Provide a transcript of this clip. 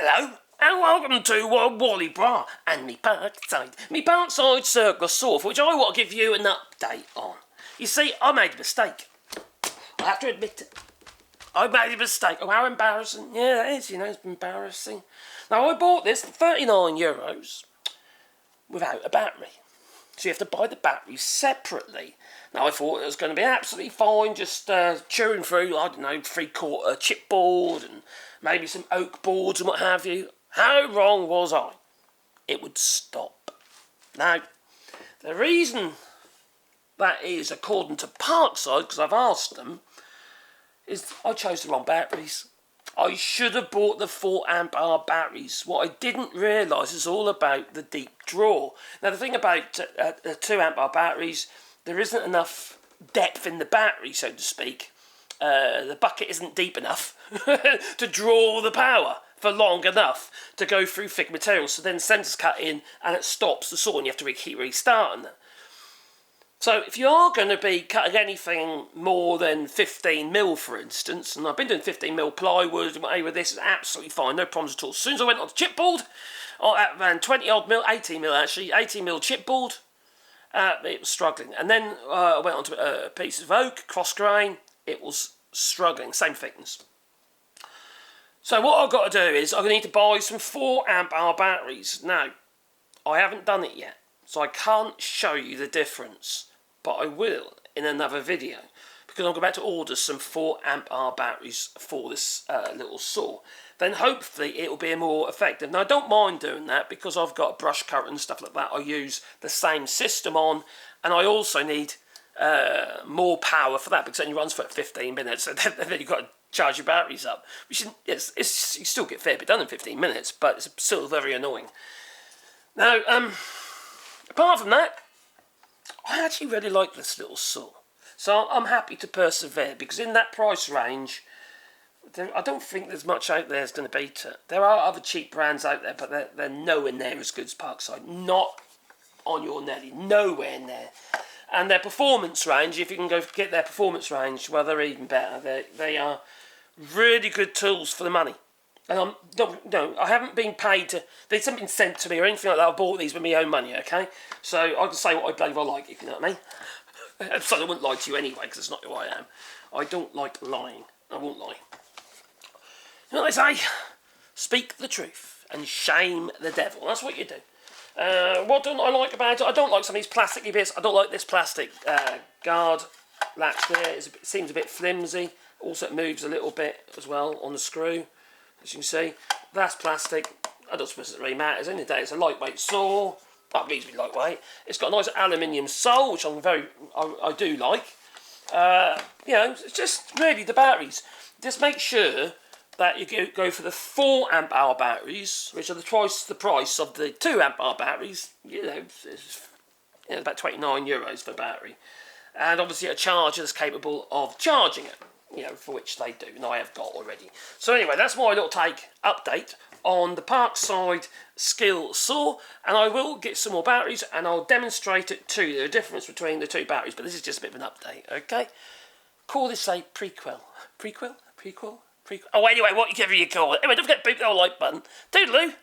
Hello, and welcome to Wallybois and me Parkside circular saw, for which I want to give you an update on. You see, I made a mistake. I have to admit it. I made a mistake. Oh, how embarrassing. Yeah, that is, it's embarrassing. Now, I bought this for €39 without a battery. So you have to buy the batteries separately. Now, I thought it was going to be absolutely fine, just chewing through, 3/4 chipboard and maybe some oak boards and what have you. How wrong was I? It would stop. Now, the reason that is, according to Parkside, because I've asked them, is I chose the wrong batteries. I should have bought the 4 amp-hour batteries. What I didn't realise is all about the deep draw. Now, the thing about the 2 amp-hour batteries, there isn't enough depth in the battery, so to speak. The bucket isn't deep enough to draw the power for long enough to go through thick material. So then sensors cut in and it stops the saw and you have to keep restarting it. So if you are going to be cutting anything more than 15mm, for instance, and I've been doing 15mm plywood and whatever, this is absolutely fine, no problems at all. As soon as I went on to chipboard, around 20-odd mil, 18mm actually, 18mm chipboard, it was struggling. And then I went on to a piece of oak, cross grain, it was struggling, same thickness. So what I've got to do is I need to buy some 4 amp-hour batteries. Now, I haven't done it yet, so I can't show you the difference, but I will in another video, because I'm about to order some 4 amp-hour batteries for this little saw. Then hopefully it will be more effective. Now, I don't mind doing that because I've got a brush cutter and stuff like that I use the same system on, and I also need more power for that because it only runs for 15 minutes, so then you've got to charge your batteries up, which is, you still get a fair bit done in 15 minutes, but it's still very annoying. Now, apart from that, I actually really like this little saw, so I'm happy to persevere because in that price range, I don't think there's much out there that's going to beat it. There are other cheap brands out there, but they're nowhere near as good as Parkside. Not on your Nelly, nowhere near. And their performance range, if you can go get their performance range, well, they're even better. They are really good tools for the money. And I haven't been paid to. They haven't been sent to me or anything like that. I bought these with my own money, okay? So I can say what I believe I like, if you know what I mean. So I wouldn't lie to you anyway, because it's not who I am. I don't like lying. I won't lie. You know what they say? Speak the truth and shame the devil. That's what you do. What don't I like about it? I don't like some of these plasticky bits. I don't like this plastic guard latch there. It seems a bit flimsy. Also, it moves a little bit as well on the screw, as you can see. That's plastic. I don't suppose it really matters. In the day, it's a lightweight saw. That means be lightweight. It's got a nice aluminium sole, which I do like. It's just really the batteries. Just make sure that you go for the 4 amp-hour batteries, which are twice the price of the 2 amp-hour batteries. It's about €29 for a battery. And obviously a charger that's capable of charging it, for which they do, and I have got already. So anyway, that's my little update on the Parkside skill saw, and I will get some more batteries and I'll demonstrate it to you, the difference between the 2 batteries, but this is just a bit of an update, okay? Call this a prequel. Prequel? Oh, anyway, whatever you call it. Anyway, don't forget to beep the like button. Toodaloo!